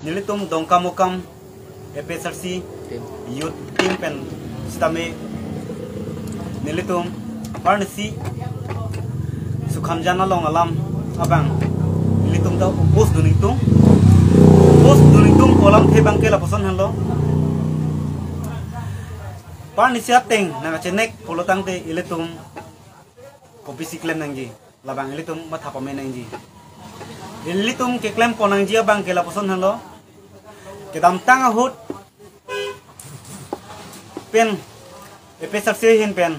nilitum dongkam mukam FSRC youth team pen stame nilitum parnisi sukhamjana long alam abang nilitum ta post dunitung olam thebang ke la poson halo parnisi ateng nanga chenek polotang te ilitum kopi siklem nangji labang ilitum mathapame nangji ilitum ke klem ponangji abang ke la poson halo kedam tang ahut pen episode hin pen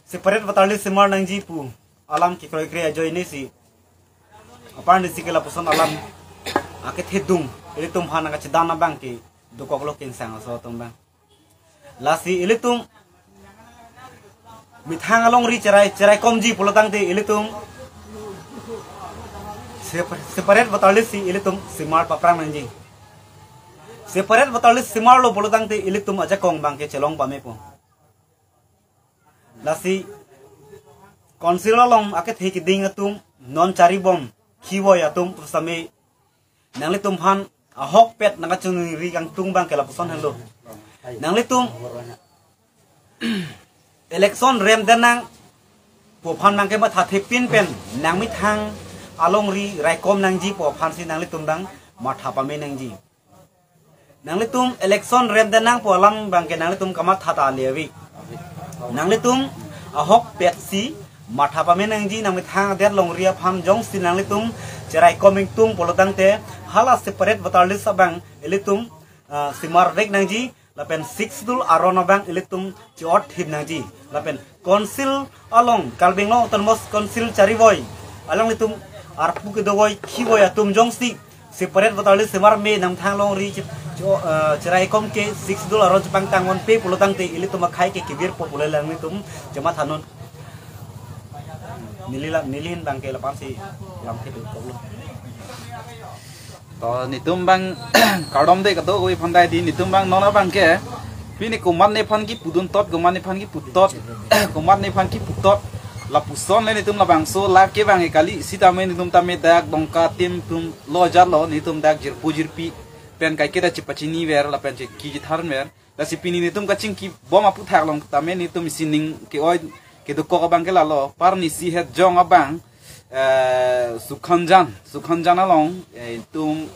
separate batali semar nangji pu alam ki kroi kre joy nesi apar nesi ke la poson alam ake thedung ilitum hana ka chidana bang ki dukok lo king sang so tum bang lasi ilitum mithang along ri cerai komji polotang te ilitum separate batali si ilitum simar paprang nangji separate batalis simar lo polotang te ilitum aja kong bang ke celong pame po lasi konsil long ake the ki ding atum non cari bom khiwo ya tum same nanglitum han ahok pet nanga chung ri kang tung bang ke la poson hello nanglitum election rem danang po phan bang ke ma tha the pin pen nang mi thang along ri rai kom nang ji po phan si nanglitum bang ma tha pame nang ji nanglitum election rem danang po alam bang ke nanglitum kamat thata lewi nanglitum ahok pet si matha pame nangji nang thang der long ria pham jong si nanglitum cerai coming tung polotang te hala separate batalis abang elitum simar rek nangji lapen 6 dul arona bang elitum chot hib nangji lapen council along kalbing lo termos council cari boy along litum arpu ke doy khiboy atum jong si separate batalis simar me nang thang long ri cerai kom ke 6 dul aron pang tangon pe polotang te elitum khai ke kibir popular lang litum jama thanon nilin bang ke lapang si lam ke ko lo to nitum bang kadom de kato koi phandai di nitum bang nona bang ke pini kuman ne phan ki pudun tot kuman ne phan ki putot kuman ne phan ki putot la puson le nitum la bang so la ke bang e kali sita me nitum ta me dak dongka tim tum lo jar lo nitum dak jir pujir pi pen kai ke da chipachini ver la pen che ki thar mer la si pini nitum ka ching ki bom apu thak long ta me nitum sining ke oi ke du ko bang ke la lo par ni si het jong abang sukhanjan along tum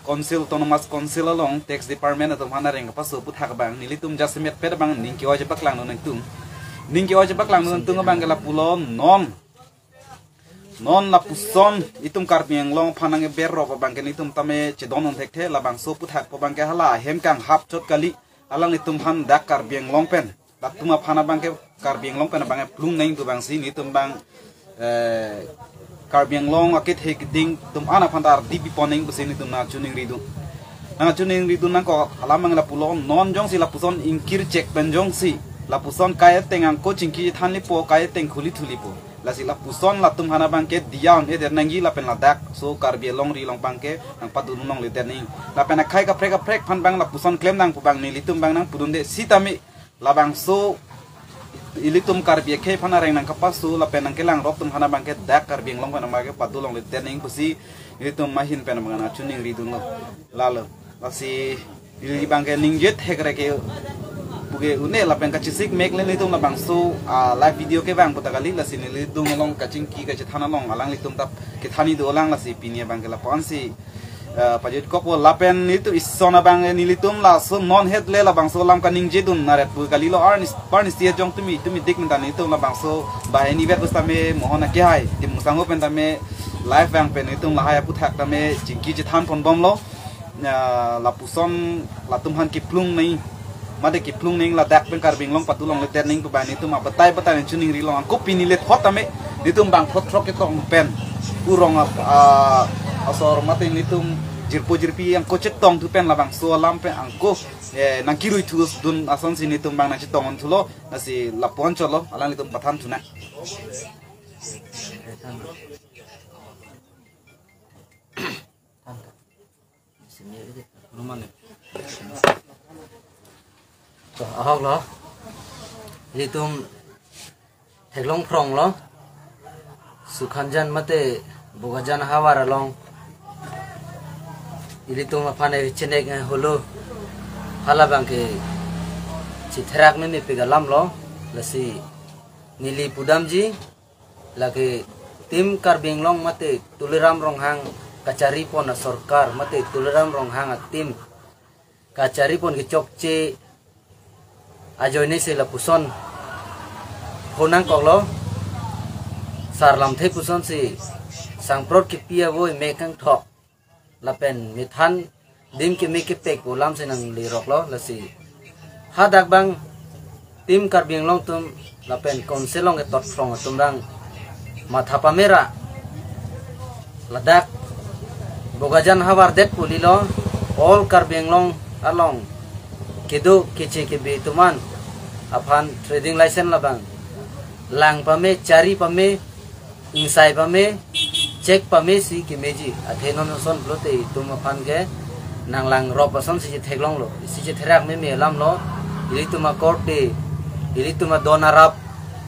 council autonomous council along tax department atum hana reng pa so pu thak bang nilitum jasmet pet bang ning ki oi baklang no nang tum ning ki oi baklang no tung bang ke la pulo non la puson itum karpiang long phanang e ber ro bang ke nitum tame chedon on thek the la bang so pu thak po bang ke hala hem kang hap chot kali alang itum han dak karpiang long pen dak tuma phana bang ke karbiang long pen bang plung nang tu bang si ni tum bang karbiang long akit hek ding tum ana phandar di bi poning bu ni tum na chuning ridu nang ko alamang la pulon non jong si la puson inkir check pen jong si la puson kay tengang ko chingki than li po kay teng khuli thuli po la si la puson la tum hana bang ke diaun e der nangi la pen la dak so karbiang long ri long bang ke nang padu nong le der ning la pen khai ka prek phan bang la puson klem nang pu bang ni li tum bang nang pudun de sitami la bang so ilitum karbi ke phana reng nang kapasu la penang kelang rok tum hana bangke dak karbi long kana mage padu long le tening pusi ilitum mahin pen mangana chuning ridung lo lalo lasi ili bangke ningjet hekre ke buge une la pen kachisik mek le litum la bangsu live video ke bang putakali lasi ni litung long kaching ki ka thana long alang litum tap ke thani do lang lasi pinia bangke la ponsi pajit kopo lapen itu isona bang nilitum la so non head le la bang so lam kaning jedun naret pu kalilo arnis parnis tie jong tumi dik minta itu la bang so bahai ni vetustame mohona ke hai di musango pen tame live bang pen itu la haya puthak tame jingki je than pon bom lo la puson la tum han ki plung nei made ki plung ning la dak pen karbing long patu long le ter ning pu bang itu ma batai chuning ri long ko pini le thot tame ditum bang thot throk ke tong pen urong asor mate nitum jirpi yang kocet tong tu pen labang so lampe angko nang kirui tu dun ason sini tum bang nang tong tulo nasi lapon cholo alang nitum pathan tuna ahok lo nitum heglong prong lo sukhanjan mate bogajan hawar along ili tum apane chenek holo hala bangke cithrak me pegalam lo lasi nili pudamji lagi tim karbing long mate tuliram ronghang kacari pon sarkar mate tuliram ronghang tim kacari pon ke chokche ajoine se la puson honang koklo sarlam the puson si sangprot ki pia voi mekang thok lapen mithan dim ki me ki pek bolam se nang li rok lo lasi hadak bang tim karbing long tum lapen konselong ke tot frong tumrang matha pamera ladak bogajan hawar det pulilo all karbing long along kedo keche ke be tuman aphan trading license labang lang pame cari pame insai pame check pame si ki meji athenon son blote tum aphan ke nang lang rop son si theglong lo si therak me lam lo ili tuma court de ili tuma donarap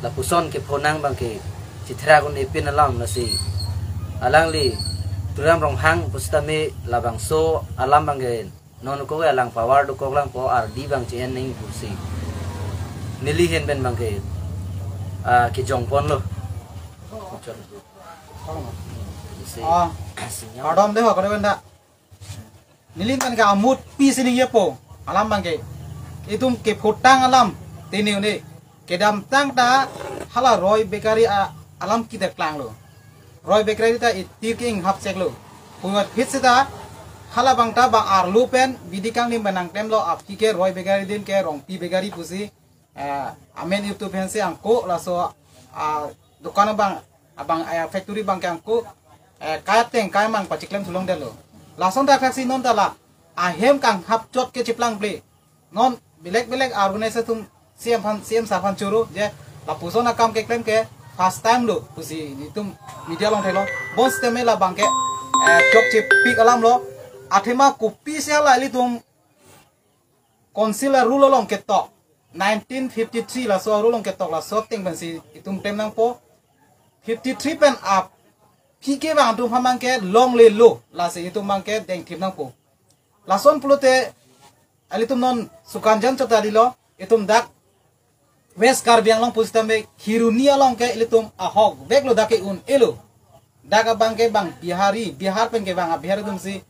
la puson ke phonang bang ke cithra gun epin alam na si alang li turam rong hang pustame labang so alam bang ge non ko alang power du ko lang po rd bang chen ning pusi nili hen ben bang ke ke jong pon lo adam de ho ko benda nilin kan ka amut pi sini ye po alam bang ke itum ke photang alam tiniu ni kedam tang ta hala roy bekari alam kita klang lo roy bekari ta itir king hap sek lo puat hit sita hala bang ta bang ar lu pen bidikang ni menang tem lo ap ki ke roy bekari din ke rong pi bekari pusi amen youtube hen se angko la so dukan bang abang factory bang ke angko kaya teng kaya mang paciklem tulong de lo lason ta taksi non ta la ahem kang hap chot ke chiplang ple non bilek organisasi tum CM Sarfan Churu je la puson akam ke claim ke first time lo pusi itum media long thelo bos teme la bangke chok chip pik alam lo athema kupi se la li tum consular rule long ke to 1953 la so rule long ke to la so ting ban si itum tem nang po 53 pen up pike bang tum hamang ke long le lo la se itum bang ke deng tim nang po la son pulote alitum non sukanjan chota dilo itum dak West Karbiang long pustambe Kirunia long ke ilitum ahok beklo dake un elo daga bangke bang Bihar pen ke bang Bihar tum si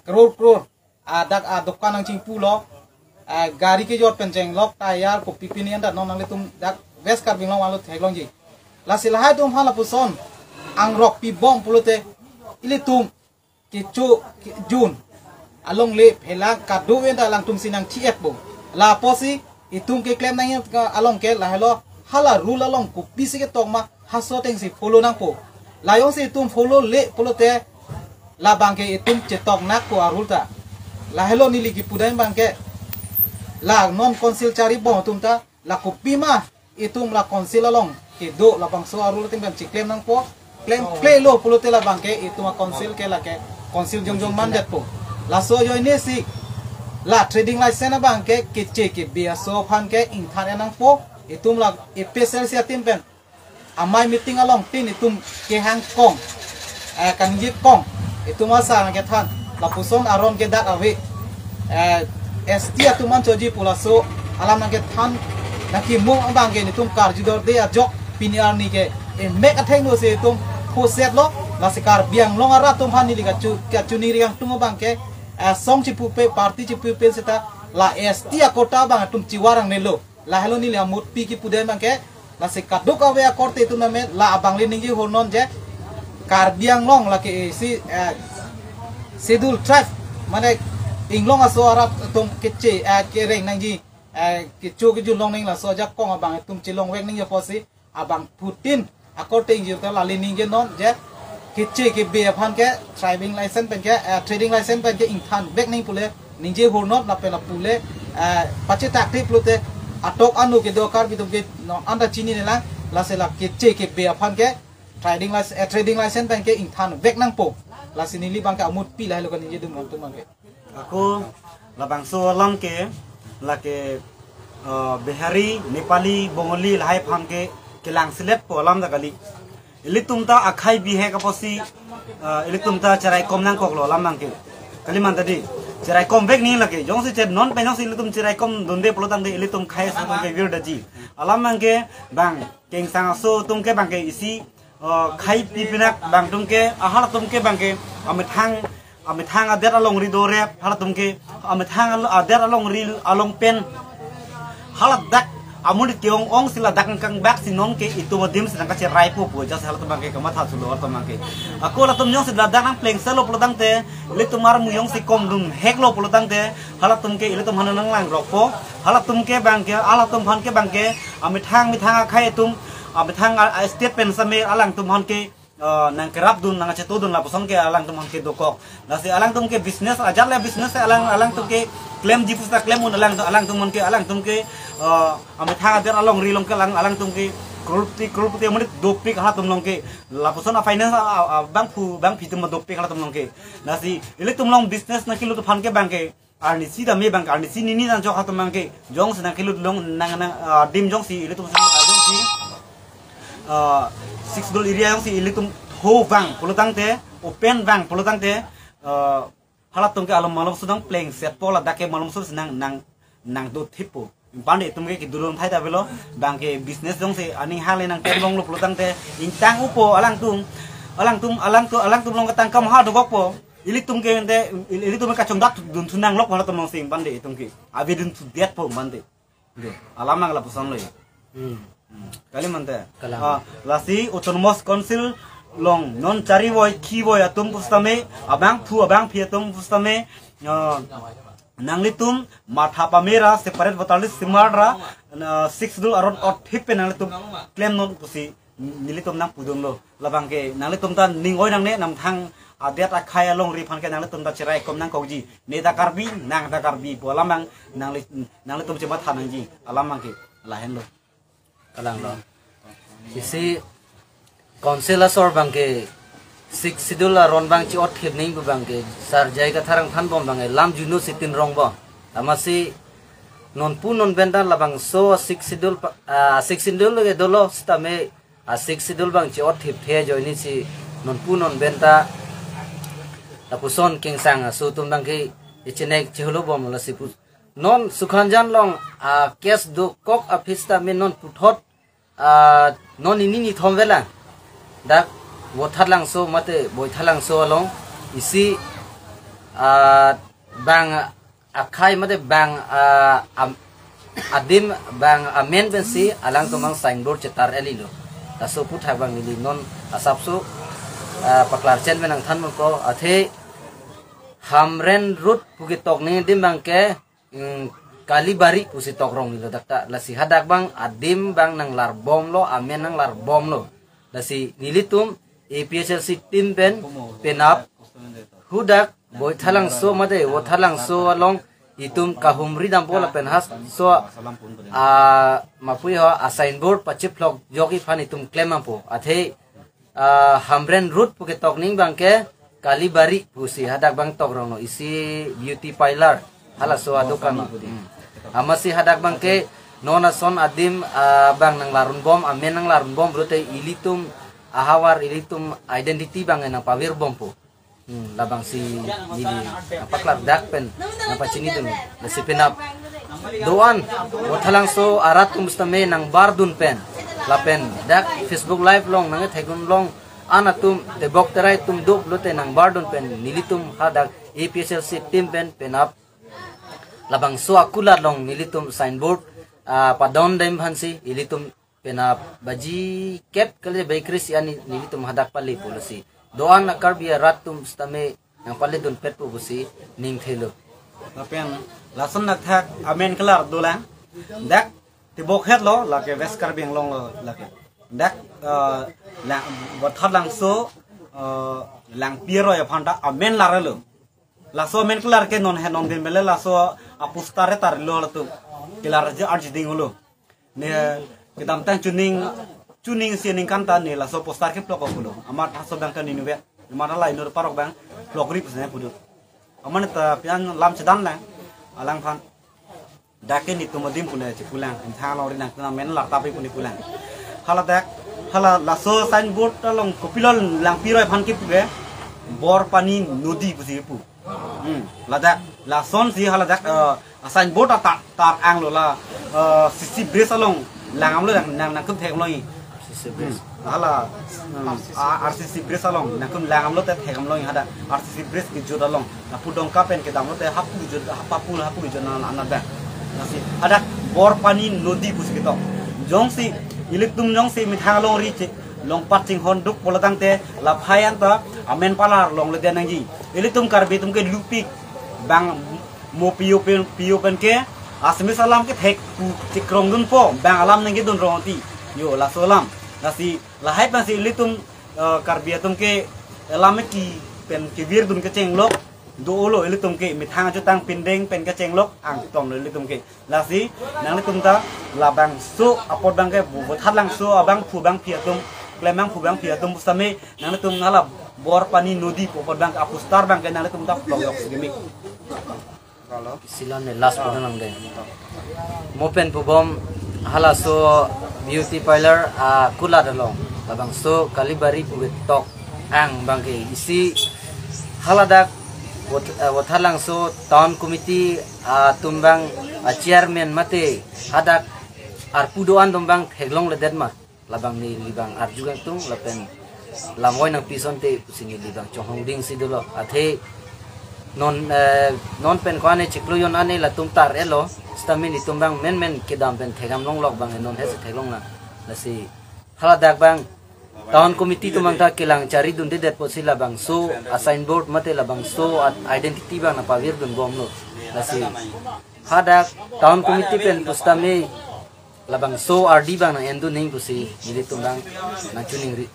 crore dak dukan ang cingpu lo gari ke jot pen jeng lok tayar ko pipinian da non ilitum dak West Karbiang long walut heglong ji la silahai tum hala puson ang rok pi bom pulote ilitum kicu jun along le phela kadu wen da lang tum sinang chiek bo la posi itum ke claim nang along ke la hello hala rule along ku pisi ke tong ma haso teng si follow nang po layong si itum follow le polote la bangke itum cetok nak ko arulta la hello nili ki pudai bangke la non konsil cari bo tum ta la ku pima itum la konsil along ke do la bangso arul tim ci claim nang po claim play lo polote la bangke itum konsil ke la ke konsil jong mandat po la so yo ne si la trading license bang ke kiche ke biaso phan ke inthan enang po itum la special sia tim pen amai meeting along tin itum ke hang kong kan ji kong itum asa ke than la puson aron ke dak awe st atuman choji pulaso alam ke than naki mung bang ke itum karjidor de ajok piniar ni ke mek atheng no se itum poset lo la sekar biang long ara tum han ni liga chu ni riang tung bang ke song cipu pe party cipu pe seta la st akota bang tum ciwarang nelo la hello ni la mut pi ki pudai bang ke la se kaduk awe akorte tu na me la abang le ningi hornon je kar biang long la ke si schedule tribe mane inglong aso arat tum keche ke reng nangji ke chu ke julong ning la so jak kong abang tum chilong wek ning ya posi abang putin akorte ingi ta la le ningi non je kiche ke be phan ke driving license pen ke trading license pen ke inthan bek ning pule ninje hornot la pe la pule pache takti pulute atok anu ke dokar bitu ke anda chini ne la se la kiche ke be phan ke trading license pen ke inthan bek nang po la sinili bang ke amut pi la lo kan ninje dum tu mang ke aku labang so long ke la ke Bihari Nepali Bengali lahai phang ke lang selep po alam da kali ili tumta akhai bihe ka posi ili tumta charai kom nang koklo lam nang ke kaliman tadi cerai kom bek ni lagi jong si cer non pe jong si ilitum cerai kom donde pelotang de ilitum khai sa tum ke wir daji alam mangke bang keng sang so tum ke bang ke isi khai pipinak bang tum ke ahal tum ke bang ke amit hang adet along ri dore hal tum ke amit hang adet along ri along pen halat dak amul tiong ong sila dak kang bak sinon ke itu modim sedang ka cerai pu jas hal tum bang ke kamat hal sulor tum bang ke aku la tum jong sila dak nang pleng selo pelotang te ilitum mar mu yong si kom dum hek lo pelotang te hal tum ke ilitum hanang lang rokpo hal tum ke bang ke ala tum han ke bang ke amit hang khai tum amit hang state pen same alang tum han ke nang kerap dun nang cetu dun la poson ke alang tum han ke dokok nasi alang tum ke business ajar le business alang tum ke claim jipus ta claim un alang tum han ke amit hang ajar along ri long ke alang tum ke krulpti menit dopik hala tum long ke la poson finance bang pi tum dopik hala tum long ke nasi ile tum long business na kilu tu han ke bang ke arni si da me bang arni si nini nan jok hatum bang ke jong senang kilu long nang dim jong si ile tum jong si 6 dol area yang si ilitum ho bang polutang te open bang polutang te halat tum ke alam malam sudang playing set pola dake malam sud senang nang do thipo pande tum ke kidulun thai ta belo bang ke business jong si ani hale nang pen long lo polutang te intang upo alang tum long katang kam ha dogok po ilitum ke ente ilitum ka chongdak dun sunang lok halat tum long sing pande tum ke avidun tu diat po mande alam nang la pusan lo kali mante lasi autonomous council long non cari boy ki boy atum pustame abang pi atum pustame nanglitum matha pamera separate batalis simarra 6 dul aron ot hip nanglitum claim non pusi nilitum nang pudun lo labang ke nanglitum tan ningoi nang ne nam thang adet akhaya long rifan ke nanglitum ta cerai kom nang kauji ne da karbi bolamang nanglitum cebat hanangji alamang ke lahen lo kalang lo isi konsela sor bangke sik sidula ron bang chi ot khib ning bangke sar jai ka tharang than bom bangai lam junu sitin rong bo amasi non pu non benda labang so sik sidul ge dolo stame sik sidul bang chi ot khib the joini si non pu non benda tapuson king sang su tum bangke ichinek chihlo bom la sipu non sukhanjan long kes do kok afista me non puthot non ini thomvela dak bothalang so mate boithalang so along isi bang akhai mate bang adim bang amen bensi alang tumang signboard cetar elilo taso putha bang ni non asapso paklar chen benang than ko athe hamren rut pugitok ni dimbang ke kalibari pusi tokrong nilo dakta lasi hadak bang adim bang nang lar bom lo amen nang lar bom lo lasi nilitum APSLC team penap hudak boy thalang so made wo thalang so along itum kahumri dam bola penhas so mapui ho assign board pachip log jogi fan itum claim ampo athe hamren root puke tokning bang ke kalibari pusi hadak bang tokrong no isi beauty parlor hala so adukan amasi hadak bangke nona son adim bang nang larun bom amen nang larun bom brote ilitum ahawar ilitum identity bang nang pawir bom po labang si ini apaklar dak pen napa chini dun si penap doan wathalang so aratum stame nang bardun pen lapen dak Facebook live long nang thegun long anatum te bokterai tum dop lote nang bardun pen nilitum hadak APSLC team pen penap labang so akulat long nilitum signboard padon daim hansi ilitum pena baji kep kale bakeries yani nilitum hadak pali policy doan nakar biya ratum stame nang pali don pet busi ning thelo lapen lason nak thak amen kelar dolang dak tibok het lo la ke veskar biang long lo la ke dak la bothar lang so lang piro ya phanda amen la lo laso men kelar ke non he non din mele laso apustare tar lo tu kelar je arji ding lo ne kedam tan tuning sining kanta ne laso postar ke plok ko lo amat haso bang kan inwe mana la inur parok bang plok ri pusne pudu aman ta pian lam sedan lang alang phan dake ni tu modim pune che pulang tha lo ri nang na men la tapi pune pulang hala dak hala laso signboard long kopilol lang piroi phan ki puge bor pani nodi pusi pu ladak la son si haladak asan bot tar ang lo la sisi bres along langam lo nang kum thek loi hala RCC bres along nakum langam lo te thekam loi hada RCC bres ki jod along na pudong kapen ke dam lo te hapu jod hapapul jod na anada nasi ada bor pani nodi pus kita jong si iliktum jong si mithang long ri long patching hon duk polatang te la phayan ta amen palar long le denang ji iliktum karbi tum ke lupi bang mo piu pen ke asmi salam ke thek tikrong dun po bang alam nang ke dun ronti yo la salam nasi la hai pan si iliktum karbi tum ke lam ki pen ke vir dun ke cheng lok do lo iliktum ke mithang chu tang pindeng pen ke cheng lok ang tong le iliktum ke la si nang iliktum ta la bang su apot bang ke bu that lang su abang phu bang pia tum klemang phu bang pia tum same nang iliktum ngala bor pani nodi po bang apustar bang ke nang iliktum ta plong yok sigimik kalau Silan ne last po nang de mopen pu bom hala so beauty parlor kula dalong labang so kalibari pu tok ang bang ke isi haladak wathalang so town committee tumbang chairman mate hadak arpudoan tumbang heglong le dedma labang ni libang arjugang tung lapen lamoy nang pison te sini libang chohong ding sidulo athe non pen kwane chikluyon ane la tumtar elo stamin itumbang men kidam pen thegam long lok bang non hes theglong na lasi haladak bang town committee tumang ta kilang cari dun de det posila bang so assign board mate la bang so identity bang na pawir dun bom lo lasi hadak town committee pen pustame la bang so RD bang na endu ning pusi nili tumbang na chuning ri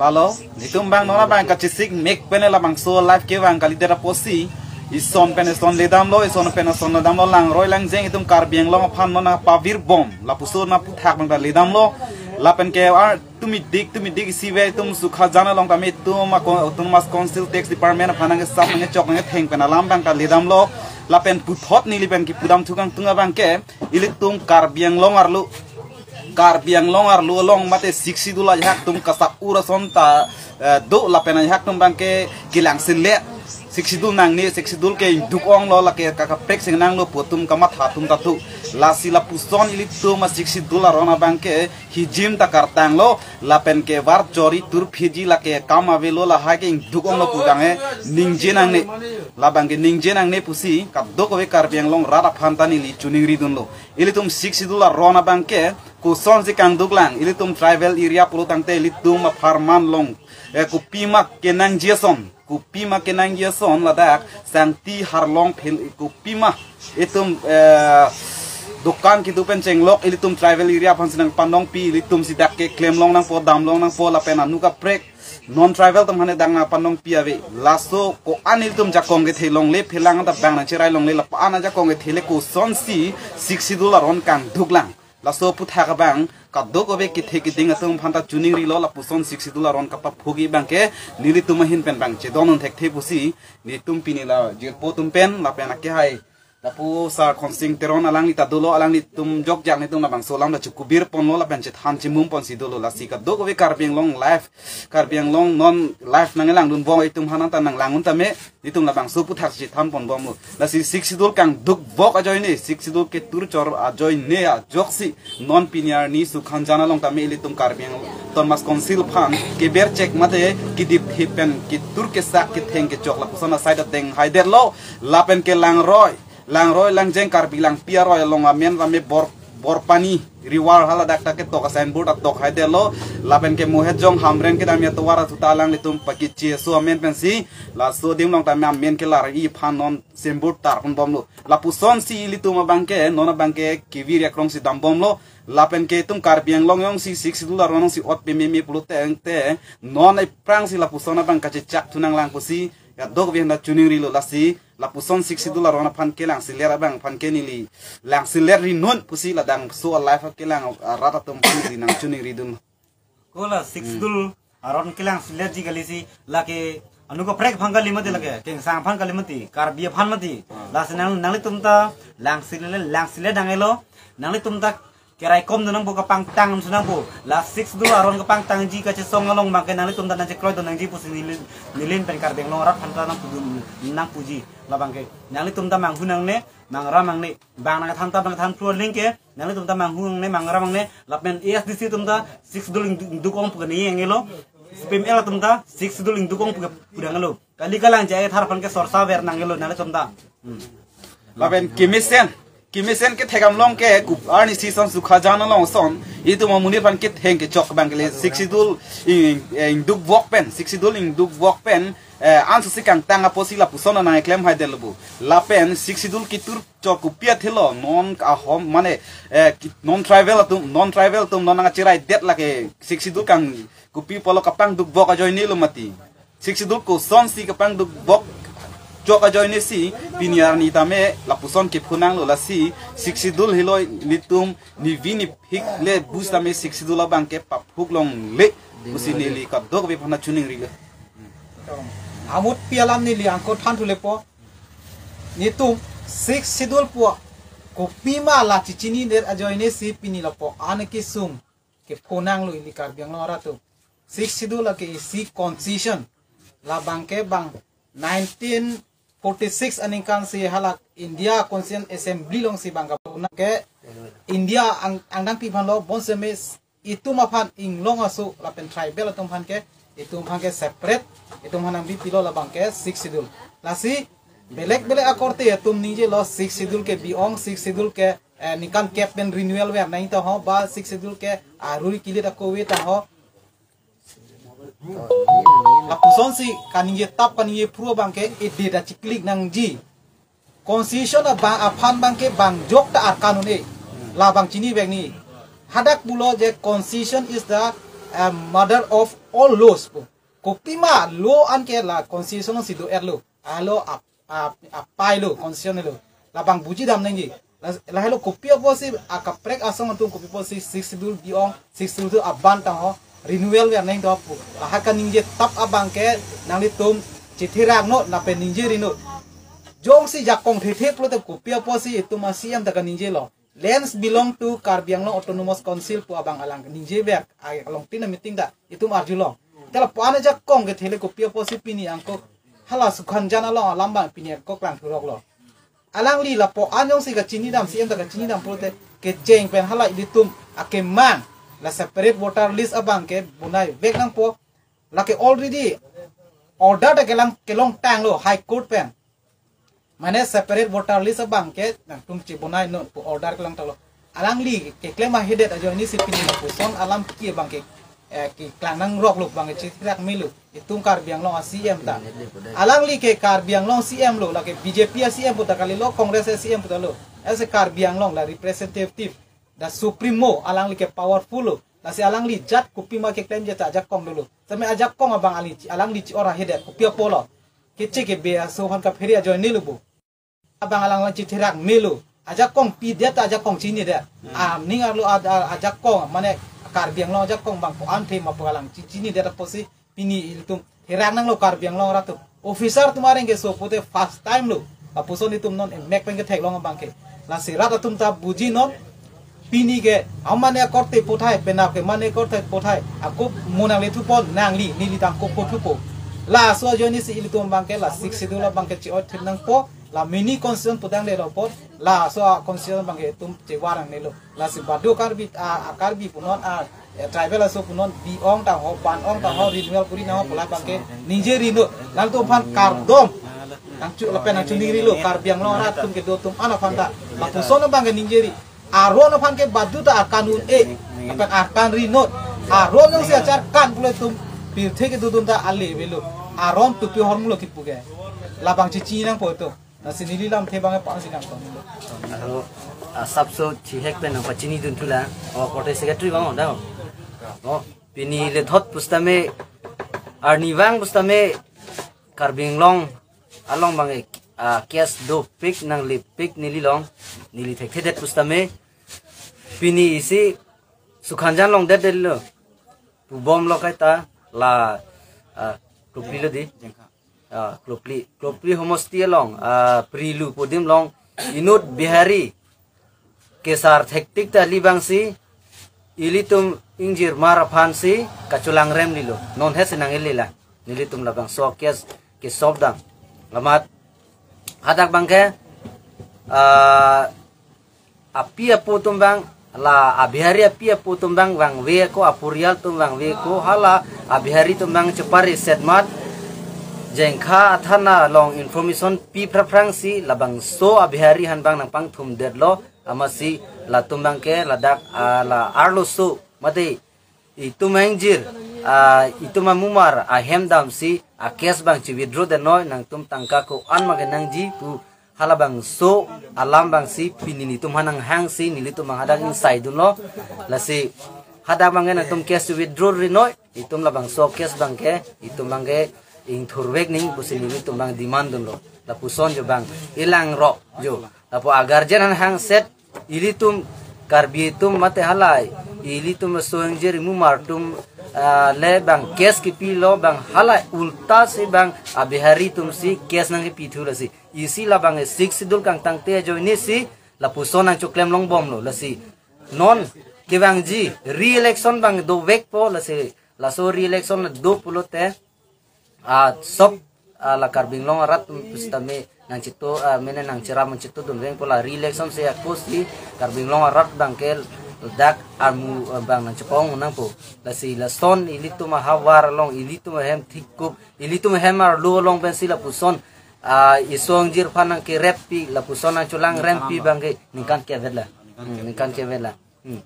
lalu nitum bang nona bang kachisik make pene la bang so live ke bang kali dera posi ison pen son ledam lo ison pen son ledam lo lang roy lang jeng itum karbieng lo phan mona pavir bom la pusur na puthak bang da ledam lo la pen ke ar tumi dik siwe tum sukha jana long kami tum mas council tax department phanang ke sap nge chok nge theng pen alam bang ka ledam lo la pen puthot ni li pen ki pudam thukang tunga bang ke ilitum karbieng long arlu karbiang long ar lu long mate siksi dula hak tum kasak urason ta do la pena hak tum bangke kilang sile siksi dul nang ni siksi dul ke dukong lo la ke ka prek sing nang lo putum kamat hatum tatu la sila puson ilit tu ma siksi dula rona bangke hijim ta kartang lo la pen ke war chori tur phiji la ke kama velo la ha ke dukong lo pudange ningje nang ni la bangke ningje nang ne pusi ka do ko karbiang long rara phantani li chuning ri dun lo ilitum siksi dula rona bangke ku son si kang duklang ilitum tribal area pulutang te ilitum farman long ku pima kenang jeson ladak sangti harlong phil ku pima itum dukan kitu pen cenglok ilitum tribal area phansinang pandong pi ilitum sidak ke claim long nang po dam long nang po la pen anuka prek non tribal tam hane dang na pandong pi ave laso ko anil tum jakong ge thelong le phelang ta bang na chirai long le la pa na jakong ge thele ku son si $60 on kang duklang laso putha ka bang kaddo ko be ki theki ding atum phanta chuning ri lo la puson $60 on ka pa phugi bang ke nili tumahin pen bang che donon thek the pusi ni tum pini la je po tum pen la pen ke hai tapu sa khonsing teron alang ni ta dolo alang ni tum jok jak ni tum la bang solam la chukubir pon lo la pen che than chi mum pon si dolo la si kaddo ko be karbiang long life karbiang long non life nang lang dun bong itum hanan ta nang langun ta me ni tum la bang su puthak chi tham pon bom la si $60 kang duk bok ajoy ni $60 ke tur chor ajoy ne a jok si non piniar ni su khanjana long ta me ili tum karbiang ton mas konsil phan ke ber check mate ki dip hipen ki tur ke sak ki theng ke chok la pusana side deng haider lo la pen ke lang roy lang jeng kar bilang piaroy long amen rame bor pani riwar hala dak ke to ka signboard at tok haide lo lapen ke mohe jong hamren ke damya tawara tuta lang litum pakichi so amen pensi la so dim long tamya amen ke lar I phan non signboard tar kon bom lo la puson si litum bangke nona bangke kivir yakrong si dam bom lo lapen ke tum kar biang long yong si $60 ronong si ot pe me pulute engte non ai prang si la pusona bang ka chak tunang lang pusi ya dog bi na chuning ri lo lasi la puson $60 wana phan ke lang silera bang phan ke ni li lang siler ri non pusi la dang so life ke lang rata tum phan ri nang chuning ri dun kola $60 aron kilang siler ji gali si la ke anu ko prek phang gali mati lage ke sang phang gali mati kar bi phan mati la se nang tum ta lang siler dangelo nang tum ta kerai kom nang bu kapang tang sunang bu la 6 dul aron kapang tang ji ka song along bangke nang tum dan je kroy nang ji pusi nilin pen kar beng rat phan nang pudum nang puji la bangke nang tum ta mang hunang ne mang ra mang ne bang nang tham ta bang tham pro link ke nang tum ta mang hunang ne mang ra mang ne la pen esdc tum ta 6 dul du kong pu ni engelo spim el tum ta 6 dul du kong pu pudang lo kali kalang jai thar pan ke sorsa ber nang lo nang tum ta laben kimisen ke thegam long ke kup arni season sukha jana long son itu mamuni pan ke theng ke chok bangle 60 dul in duk wok pen 60 dul in duk wok pen ansu sikang tanga posila pusona na klem hai delbu la pen 60 dul kitur chok kupia thelo non ka hom mane non travel tum non nga chirai det la ke 60 dul kang kupi polo kapang duk wok ajoy ni lo mati 60 dul ko son si kapang duk wok jok ajoy ni si piniar ni tame lapuson ke phunang lo la si 60 dul hiloi litum ni vini phik le bus tame 60 dul bang ke pap huk long le busi ni li ka dog be phana chuning ri le amut pialam ni li angko than thule po ni tum 60 dul po ko pima la chichini der ajoy ni si pini la po an ki sum ke phunang lo li kar biang lo ra tu 60 dul la ke si concession la bang ke bang 1946 aningkan si halak India Constituent Assembly long si bangka puna ke India angdang pi phan lo bon semes itu maphan ing long asu la pen tribal atum phan ke itu phan ke separate itu manang bi pilo la bang ke 6 schedule la si belek akorte atum nije lo 6 schedule ke biong 6 schedule ke nikan captain renewal wer nahi to ho ba 6 schedule ke aruri kilit akowe ta ho la puson si kaninge tap kaninge pro bangke ide da ciklik nang ji constitution ba aphan bangke bang jok ta ar kanun e la bang chini bek ni hadak bulo je constitution is the mother of all laws ko pima law an ke la constitution si do erlo alo apai lo constitution lo la bang buji dam nang ji la hello kopi apa si akaprek asong antum kopi po si 6 schedule biong 6 schedule aban ta ho renewal wer nang dop ahakan ninje tap abang ke nang litum chithirang no na pen ninje rino jong si jakong thethek lo te kopia posi itu masih am daga ninje lo lands belong to Karbiang Long Autonomous Council pu abang alang ninje ber along tina meeting da itu marjulong tela pana jakong ke thele kopia posi pini angko hala sukhan jana lo alambang pini ko klang thurok lo alang li la po anyong si ga chini dam si am daga chini dam prote ke jeng pen hala litum ake mang la separate voter list abang ke bunai vek nang po la ke already order da kelong tang lo high court pen mane separate voter list abang ke nang tum chi bunai no po order kelang talo alang li ke klema hedet ajo ni sipini la puson alam ki bang ke ki klang nang rok lu bang chi trak milu itung Karbiang Long CM ta alang li ke Karbiang Long CM lo la ke BJP CM puta kali lo Congress CM puta lo as Karbiang Long la representative da supremo alang li ke powerful lo la si alang li jat kupi ma ke claim jata ajak kong dulu same ajak kong abang ali alang li ora hedet kupi polo ke che ke be so han ka pheri ajo ni lubu abang alang lan chi thirak milu ajak kong pi dia ta ajak kong chini dia ning alu ajak kong mane Karbiang Long ajak kong bang po ante ma alang chini dia posi pini iltum herak nang lo Karbiang Long ratu officer tumare nge so pote first time lo apuson itum non mek pen ke thek long bang ke la si rat atum ta buji non pini ke amane korte pothai pena ke mane korte pothai aku monang le thupon nangli nili tang ko thupo la so joni si ilitum bangke la 6 sidula bangke chi ot nang po la mini constitution pudang le lo po la so constitution bangke tum che warang ne lo la si badu karbi punon tribal so punon bi ong ta ho pan ong ta ho renewal puri na ho pula bangke ningeri no lan to phan kardom tang chu la pen chu ningri lo Karbiang Long rat tum ke do tum ana phanda la puson bangke ningeri aron apaan ke badu ta akanun apan akan rinot aron yang si acar kan pula tum pirthe ke dudun ta ali belu aron tupi hormu lo kipuge labang cici nang po to na sinili lam the bang pa sinang to aro sabso chihek pen pa chini dun thula o kote secretary bang da o pini le thot pustame arniwang pustame Karbiang Long along bang kes do pik nang li pik nili long nili thek thet pustame pini isi sukhanjan long det del pu bom lo kai ta la klopli lo di klopli homosti long prilu podim long inut bihari kesar hektik ta libang si ilitum injir maraphan si kaculang rem lilo non het sinang ilila nilitum labang so kes ke sobdang lamat hadak bangke apia putumbang la abihari apia putumbang bang we ko apurial tumbang we ko hala abihari tumbang cepari setmat jengkha athana long information pi preferensi labang so abihari hanbang nang pang thum dedlo amasi la tumbang ke ladak la arlo so mate itu mengjir itu mamumar hemdam si kes bang ci withdraw de noy nang tum tangka ko an magenang ji pu halabang so alam bang si pinini tum hanang hang si nili tum hadang inside duno la si hada mangen tum kes withdraw ri noy itum labang so kes bang ke itum bang ke ing thurwek ning busi nili tum bang demand duno la puson jo bang ilang ro jo apo agar jen hang set ilitum karbitum mate halai ilitum soengjer mumar tum le bang kes ki pilo bang halai ulta si bang abihari tum si kes nang ki pitu la si isi la bang 6 sidul kang tang te jo ni si la puson ang chuklem long bom lo la si non ki bang ji re-election bang do vek po la si la so re-election na do pulote sop la karbing long arat pustame nang cito mena nang cira mencito dun reng pola re-election se aku si karbing long arat bang kel dak amu bang nang cepong nang po la si la son ilitu mahawar long ilitu hem thikup ilitu hemar lu long pensi la puson isong jir panang ke repi la puson nang culang rempi bang ke nikan ke vela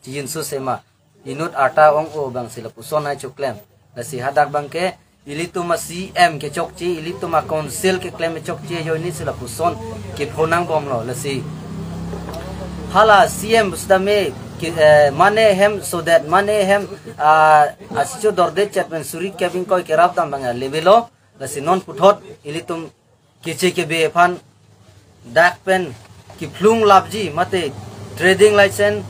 jin su sema inut ata ong o bang sila puson na chuklem la si hadak bang ke ilitu ma CM ke chokchi ilitu ma council ke klem chokchi yo ni sila puson ke phonang bom lo la si hala CM busdame ke mane hem so that mane hem ascho dorde chatman suri kevin ko ke rap tam bang levelo la si non puthot ilitum keche ke be fan dak pen ki flung labji mate trading license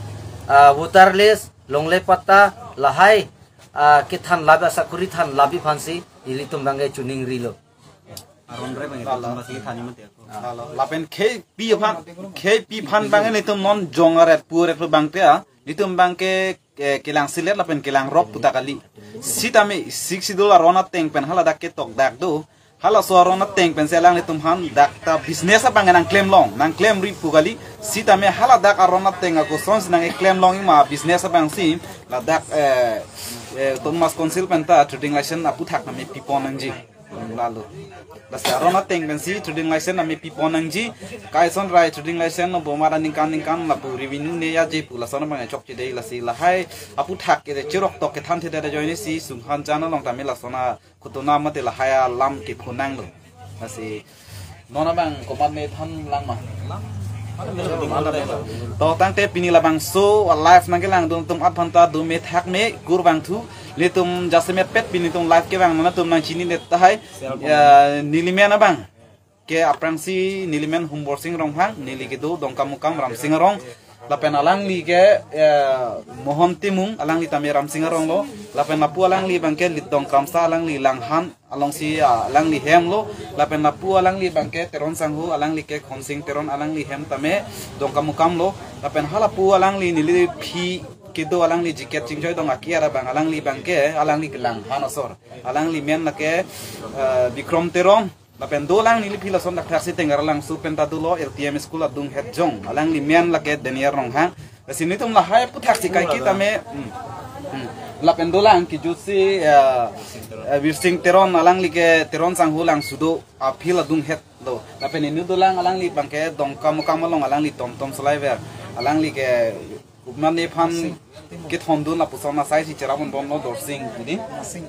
waterless longle patta lahai ke than laba sakuri than labi fansi ilitum bangai chuning rilo aron re bang masih thani mate lapen ke pi phan bang ni tum non jongaret pure bang te litum bang ke kelang silet lapen kelang rop putakali sitame 60 dollar rona teng pen hala dak ke tok dak do hala suara na teng penselang ni tumhan dakta business apa nang claim long nang claim ri pugali sita me hala dak arona teng aku sons nang claim long ma business apa si la dak Thomas Council penta trading license apu thak na me pipon nangji lalu la arona teng pensi trading license na me pipon nangji kai son rai trading license no bomara ningkan la pu revenue ne ya je pu la son ma chok chi dei la si la hai apu thak ke chirok tok ke than the da join si sunghan chana long ta me la sona kutuna mate la haya lam ki phunang lo asi nona bang komat me than lang ma to tang te pini la bang so live nang lang dum tum at phanta du me thak me gur bang thu le tum jasme pet pini tum live ke bang na tum nang chini net ta hai nilimen bang ke aprangsi nilimen humbor sing rong hang nili ke do dongkam mukam ram sing rong lapen alang li ke mohon timung alang li tame ram sing rong lo lapen lapu alang li bangke lit dong kamsa alang li langhan along si alang li hem lo lapen lapu alang li bangke teron sanghu alang li ke khonsing teron alang li hem tame dong kamukam lo lapen halapu alang li nili phi kido alang li jiket chingjoy dong akiara bang alang li bangke alang li langhan asor alang li men la ke bikrom teron lapen dolang nili pila son dakthak si tengar lang su penta dulo LTM school adung het jong alang li men la ke denier rong hang sini tum la hai puthak si kai kita me lapen dolang ki jusi wirsing teron alang li ke teron sang hulang sudo pila dung het do lapen ini dolang alang li bangke dongkam kamalong alang li tom tom sliver alang li ke upman ne phan ke thondun la pusona sai si cheramon bom no dorsing ini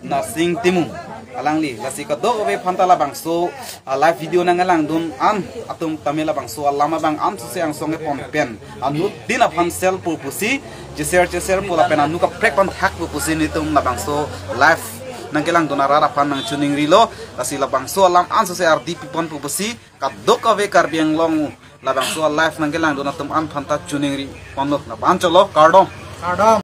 nasing timung alang li lasi ka do we phantala bangso live video nang alang dun an atum tamela bangso alama bang am su se ang songe pon pen anu dina phan sel pu pusi jeser pula pen anu ka prek pon hak pu pusi ni tum na bangso live nang kelang dun arara phan nang chuning rilo lasi la bangso alam an su se RDP pon pu pusi ka do ka we kar biang long la bangso live nang kelang dun atum an phanta chuning ri pon la ban cholo kardom